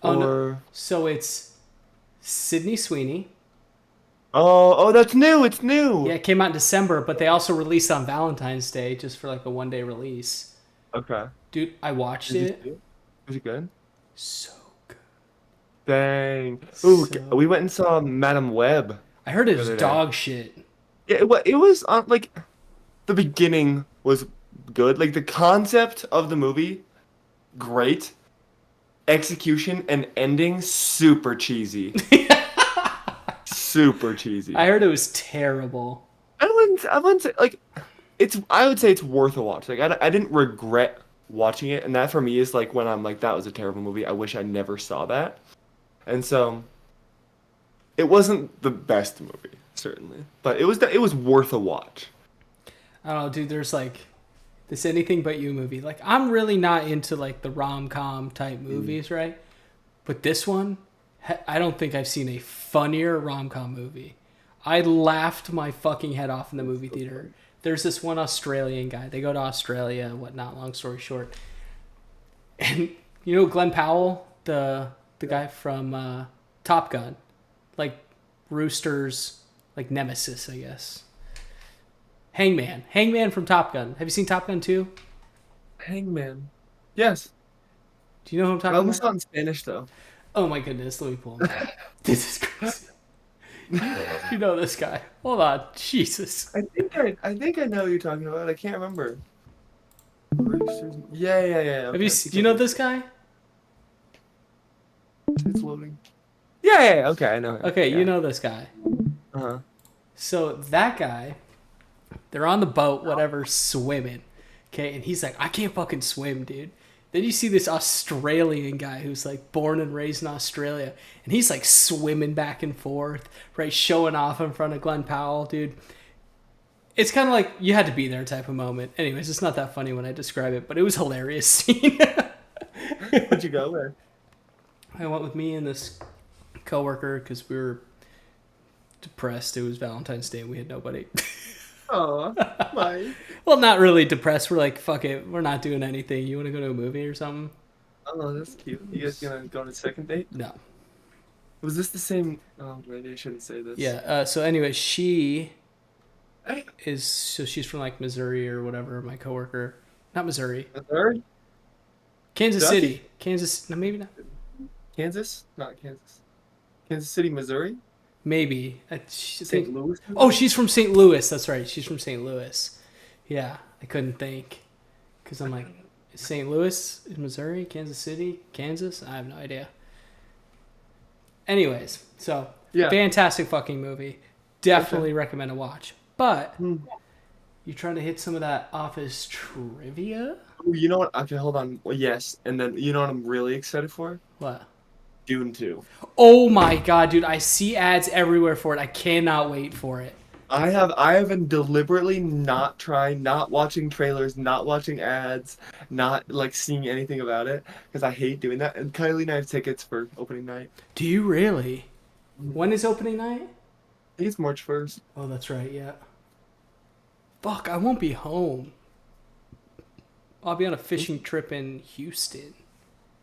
Oh no. or So it's Sydney Sweeney. oh, that's new. It's new. Yeah, it came out in December, but they also released on Valentine's Day just for like a 1 day release. Okay. Dude, I watched Did you it. see it? Was it good? So good. Dang. Ooh, So we went and saw Madam Web I heard it the was other day. dog shit. Yeah, it was like the beginning was good. Like the concept of the movie, great. Execution and ending, super cheesy. Super cheesy. I heard it was terrible. I wouldn't say like I would say it's worth a watch. Like I didn't regret watching it, and that for me is like when I'm like that was a terrible movie. I wish I never saw that. And so it wasn't the best movie, certainly, but it was worth a watch. I don't know, dude. There's like this Anything But You movie. Like, I'm really not into like the rom com type Mm. movies, right? But this one, I don't think I've seen a funnier rom com movie. I laughed my fucking head off in the movie So theater. funny. There's this one Australian guy. They go to Australia, whatnot. Long story short, and you know Glenn Powell, the Yeah. guy from Top Gun, like Rooster's like nemesis, I guess. Hangman from Top Gun. Have you seen Top Gun 2? Hangman. Yes. Do you know who I'm I talking only about? saw it in Spanish though. Oh my goodness, let me pull him up. This is crazy. You know this guy. Hold on. Jesus. I think I know who you're talking about. I can't remember. Roosters. Yeah. Have you Okay, I think do I you know do. this guy? It's loading. Yeah. Okay, I know him. Okay, you Yeah. know this guy. Uh-huh. So that guy, they're on the boat, whatever, swimming. Okay, and he's like, I can't fucking swim, dude. Then you see this Australian guy who's like born and raised in Australia, and he's like swimming back and forth, right, showing off in front of Glenn Powell, dude. It's kind of like you had to be there type of moment. Anyways, it's not that funny when I describe it, but it was a hilarious scene. Where'd you go there? I went with me and this coworker because we were depressed. It was Valentine's Day and we had nobody. Oh, my. Well, not really depressed. We're like, fuck it. We're not doing anything. You want to go to a movie or something? Oh, that's cute. You guys gonna go on a second date? No. Was this the same? Oh, maybe I shouldn't say this. Yeah. So anyway, she Hey, is. So she's from like Missouri or whatever. My coworker, not Missouri, the third? Kansas Kentucky? City. Kansas. No, maybe not. Kansas? Not Kansas. Kansas City, Missouri? Maybe. I St. think. Louis? Oh, Missouri? she's from St. Louis. That's right. She's from St. Louis. Yeah, I couldn't think because I'm like St. Louis in Missouri, Kansas City, Kansas. I have no idea. Anyways, so Yeah. fantastic fucking movie. Definitely recommend a watch. But Hmm. you trying to hit some of that office trivia? Oh, you know what? Okay, hold on. Well, yes, and then you know what I'm really excited for? What? Dune 2. Oh my god, dude! I see ads everywhere for it. I cannot wait for it. I have been deliberately not trying, not watching trailers, not watching ads, not like seeing anything about it because I hate doing that. And Kylie and I have tickets for opening night. Do you really? Mhm. When is opening night? It's March 1st. Oh, that's right. Yeah. Fuck, I won't be home. I'll be on a fishing trip in Houston.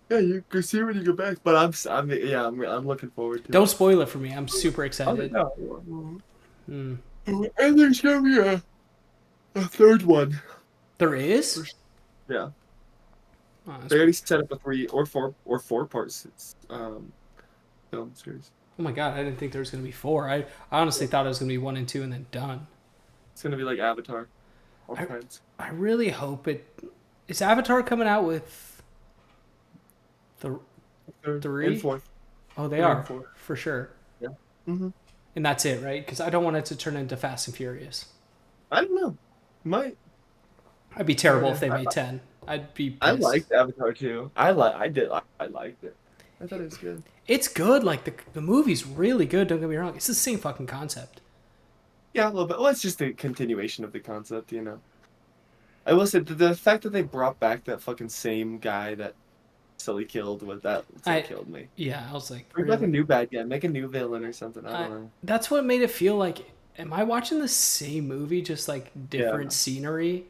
Yeah, you can see when you get back. But yeah, I'm looking forward to Don't it. spoil it for me. I'm super Okay, excited. no. Hmm. And there's gonna be a third one. There is? For Yeah, Oh, they already set up a 3 or 4 parts. It's film series. oh my god, I didn't think there was going to be four. I honestly thought it was going to be one and two and then done. It's gonna be like Avatar, all I, kinds. I really hope it. Is Avatar coming out with the Third and three? fourth, Oh, they 3 and are, 4. for sure. Yeah. Hmm. And that's it, right? Because I don't want it to turn into Fast and Furious. I don't know. Might. I'd be No terrible if idea. they made 10. I'd be I pissed. liked Avatar too. I liked it. I thought it was good. It's good. Like, the movie's really good, don't get me wrong. It's the same fucking concept. Yeah, a little bit. Well, it's just a continuation of the concept, you know. I will say the fact that they brought back that fucking same guy that Sully killed I, killed me. yeah, I was like, Bring back a really? new bad guy, make a new villain or something. I I, don't know. that's what made it feel like, am I watching the same movie, just like Yeah, different scenery?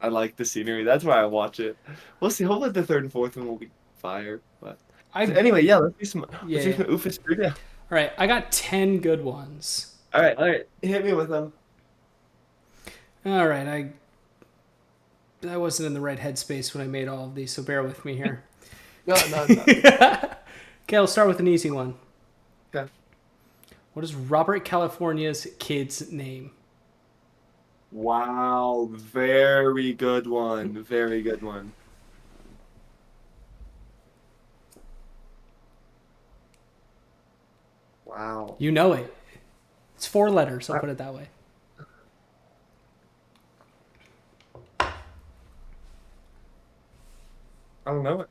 I like the scenery. That's why I watch it. We'll see. Hopefully, the third and fourth one will be fire. But so I, anyway, yeah, yeah, let's do yeah. some Oofus trivia. All right, I got 10 good ones. All right, hit me with them. All right, I wasn't in the right headspace when I made all of these, so bear with me here. No, no, no. Okay, I'll start with an easy one. Okay. What is Robert California's kid's name? Wow, very good one. Very good one. Wow. You know it. It's 4 letters, I'll I, put it that way. I don't know it.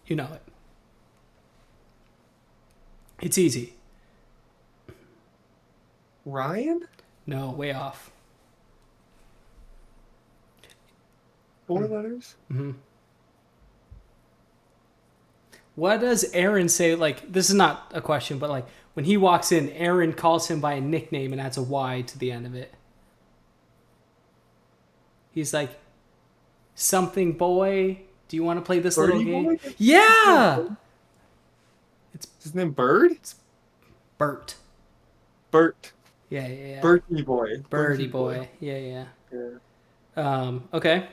You know it. It's easy. Ryan? No, way off. 4 letters? Hmm. What does Aaron say? Like, this is not a question, but like, when he walks in, Aaron calls him by a nickname and adds a Y to the end of it. He's like, something boy. Do you want to play this little Birdie game? boy? Yeah! It's His name Bird? Bert. Bert. Yeah, yeah, yeah. Bertie boy. Birdie boy. Yeah, yeah. Yeah. Okay.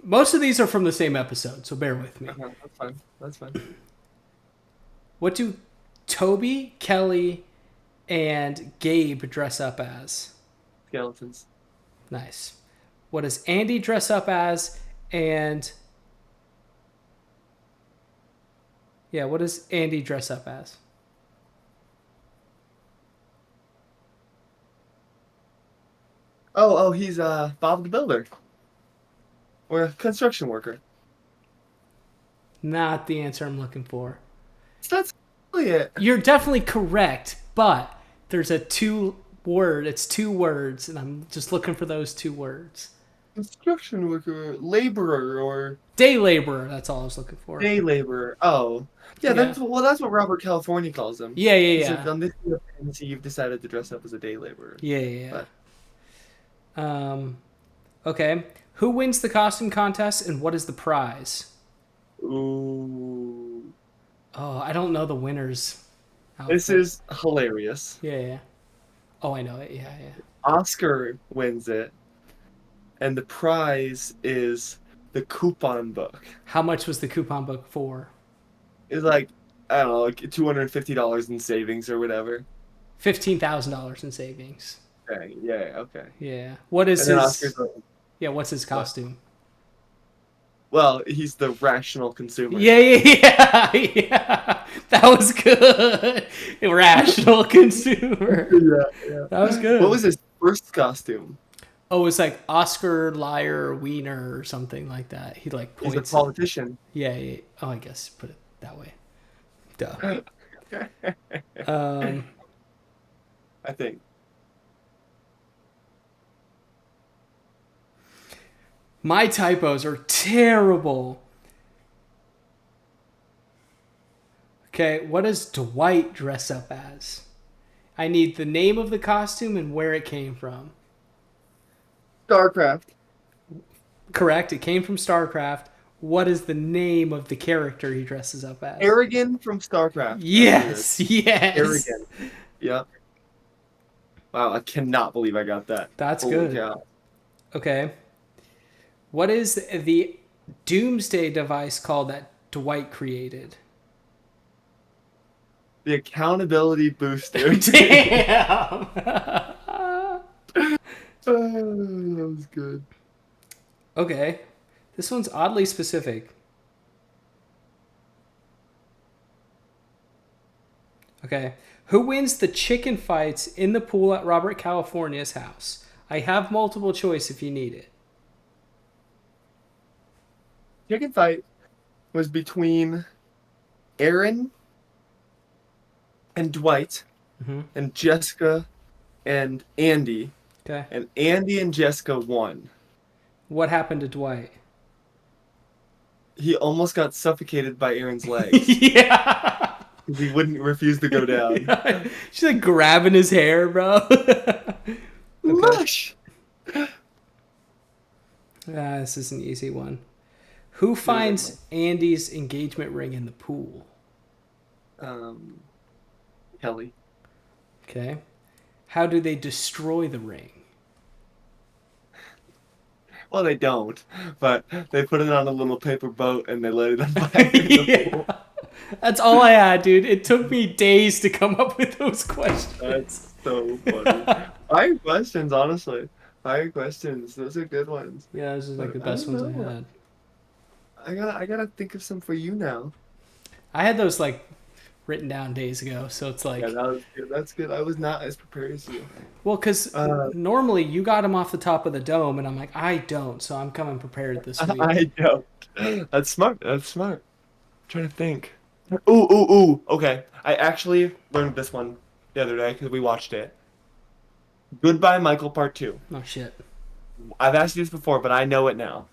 Most of these are from the same episode, so bear with me. That's fine. That's fine. What do Toby, Kelly, and Gabe dress up as? Skeletons. Nice. What does Andy dress up as? And yeah, what does Andy dress up as? Oh, he's Bob the Builder. Or a construction worker. Not the answer I'm looking for. So that's really it. You're definitely correct, but there's a it's 2 words, and I'm just looking for those 2 words. Construction worker, laborer, or Day laborer, that's all I was looking for. day laborer. Oh. Yeah, Yeah. that's what Robert California calls him. Yeah, He yeah, said, yeah. on this fantasy, you've decided to dress up as a day laborer. Yeah, yeah, But yeah. Okay. Who wins the costume contest and what is the prize? ooh, Oh, I don't know the winners. this Outfit. is hilarious. Yeah, yeah. Oh, I know it. Yeah, yeah. Oscar wins it, and the prize is the coupon book. How much was the coupon book for? It's like, I don't know, like $250 in savings or whatever. $15,000 in savings. Okay, yeah, okay. Yeah. What is And then his? Oscar's like, Yeah. What's his what? costume? Well, he's the rational consumer. Yeah, yeah, yeah, yeah. That was good. Irrational consumer. Yeah, yeah. That was good. What was his first costume? Oh, it's like Oscar Liar Wiener or something like that. He like He's a points. politician. Yeah, yeah. Oh, I guess put it that way. Duh. Um, I think. my typos are terrible. Okay, what does Dwight dress up as? I need the name of the costume and where it came from. StarCraft. Correct, it came from StarCraft. What is the name of the character he dresses up as? Arrogant from StarCraft. That's what it is. Yes, yes. Arrogant. Yep. Wow, I cannot believe I got that. That's Holy good. cow. Okay. What is the doomsday device called that Dwight created? The accountability booster. Damn. That was good. Okay. This one's oddly specific. Okay. Who wins the chicken fights in the pool at Robert California's house? I have multiple choice if you need it. Chicken fight was between Aaron and Dwight Mm-hmm. and Jessica and Andy. Okay. And Andy and Jessica won. What happened to Dwight? He almost got suffocated by Aaron's legs. Yeah. He wouldn't refuse to go down. She's like grabbing his hair, bro. Okay. Mush! This is an easy one. Who finds Andy's engagement ring in the pool? Kelly. Okay. How do they destroy the ring? Well, they don't, but they put it on a little paper boat and they let it on fire in the pool. That's all I had, dude. It took me days to come up with those questions. That's so funny. Fire questions, honestly. Fire questions. Those are good ones. Yeah, those are like the I best don't ones I know. had. I gotta think of some for you now. I had those like written down days ago, so it's like, Yeah, that was good. That's good. I was not as prepared as you. well, because normally you got them off the top of the dome, and I'm like, I don't, so I'm coming prepared this week. I don't. That's smart. That's smart. I'm trying to think. Ooh, ooh, ooh. Okay. I actually learned this one the other day because we watched it. Goodbye, Michael, Part 2. Oh shit. I've asked you this before, but I know it now.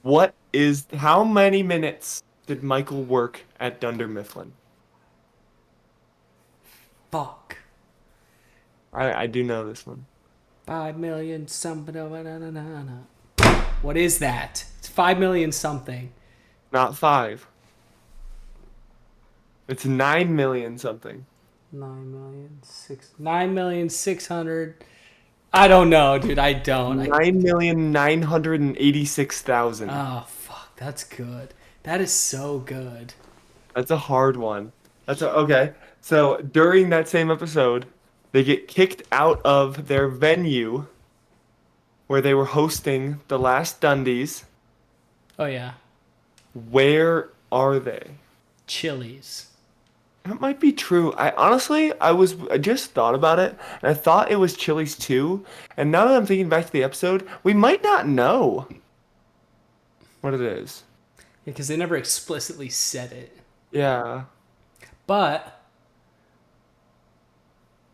How many minutes did Michael work at Dunder Mifflin? Fuck. I do know this one. 5 million something. What is that? It's 5 million something. Not 5. It's 9 million something. 9,600. I don't know, dude. I don't. 9,986,000. Oh fuck, that's good. That is so good. That's a hard one. Okay. So during that same episode, they get kicked out of their venue where they were hosting the last Dundies. Oh yeah, Where are they? Chili's. That might be true. I just thought about it, and I thought it was Chili's too. And now that I'm thinking back to the episode, we might not know what it is. Yeah, because they never explicitly said it. Yeah, But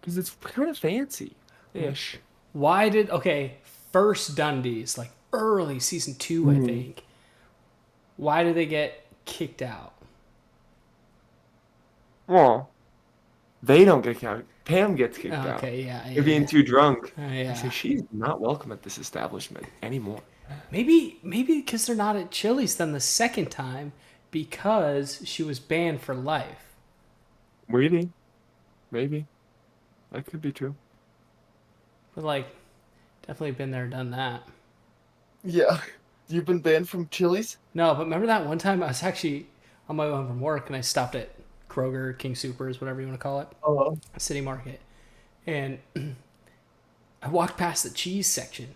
because it's kind of fancy-ish. why did first Dundies, like early season 2, I think. Why did they get kicked out? Well, they don't get kicked out. Pam gets kicked out. Okay, yeah. They're being too drunk. Yeah. So she's not welcome at this establishment anymore. Maybe because they're not at Chili's then the second time because she was banned for life. Really? Maybe. That could be true. But like, definitely been there, done that. Yeah. You've been banned from Chili's? No, but remember that one time I was actually on my way home from work and I stopped at Kroger, King Soopers, whatever you want to call it, Oh. City Market, and I walked past the cheese section.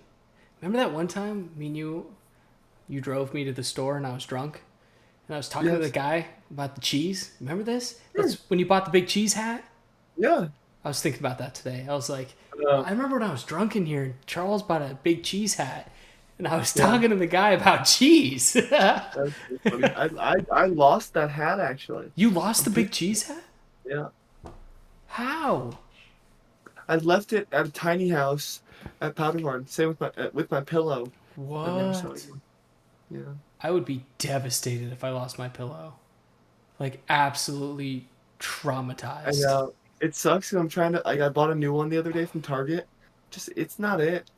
Remember that one time me and you drove me to the store and I was drunk and I was talking to the guy about the cheese. Remember this? That's when you bought the big cheese hat. Yeah. I was thinking about that today. I was like, I remember when I was drunk in here and Charles bought a big cheese hat. And I was talking to the guy about cheese. That's so funny. I lost that hat actually. You lost the big cheese hat? Yeah. How? I left it at a tiny house at Powderhorn. Same with my pillow. I never saw it What? again. Yeah. I would be devastated if I lost my pillow. like absolutely I traumatized. know. It sucks 'cause I'm trying to like I bought a new one the other day from Target. Just it's not it.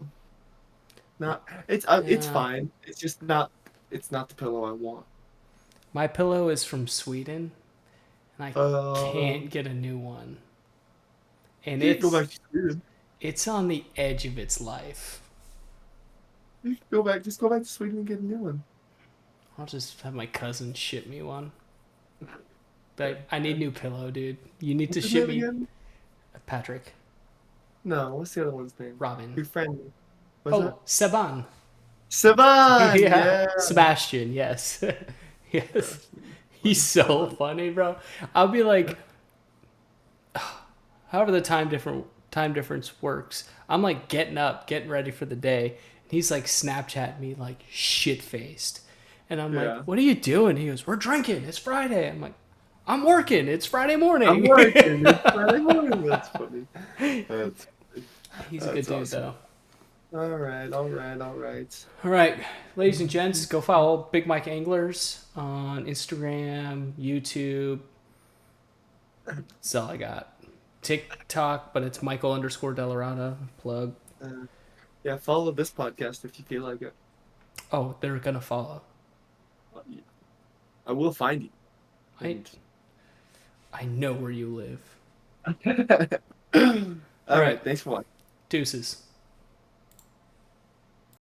Not it's Yeah. fine. It's not the pillow I want. My pillow is from Sweden, and I Uh, can't get a new one. And you can go back to Sweden. it's on the edge of its life. You can go back. Just go back to Sweden and get a new one. I'll just have my cousin ship me one. Okay. But I need Okay. new pillow, dude. You need to What's his ship name me again? Patrick, No. What's the other one's name? Robin. Your friend. What's that? Oh, Seban. Saban. Yeah, Yeah. Sebastian. Yes, Yeah. yes. He's Funny. so Saban. funny, bro. I'll be like, however the time difference works. I'm like getting up, getting ready for the day, and he's like Snapchat me like shit faced, and I'm like, Yeah. "What are you doing?" He goes, "We're drinking. It's Friday." I'm like, "I'm working. It's Friday I'm morning." working. It's Friday morning. That's funny. That's funny. He's a good That's dude, awesome. though. All right. All right. All right. All right, ladies and gents, go follow Big Mike Anglers on Instagram, YouTube. That's all I got. TikTok, but it's Michael underscore Delarada. Plug. Uh, yeah. Follow this podcast if you feel like it. Oh, they're gonna follow. I will find you. I And I know where you live. all All right, right. Thanks for watching. deuces.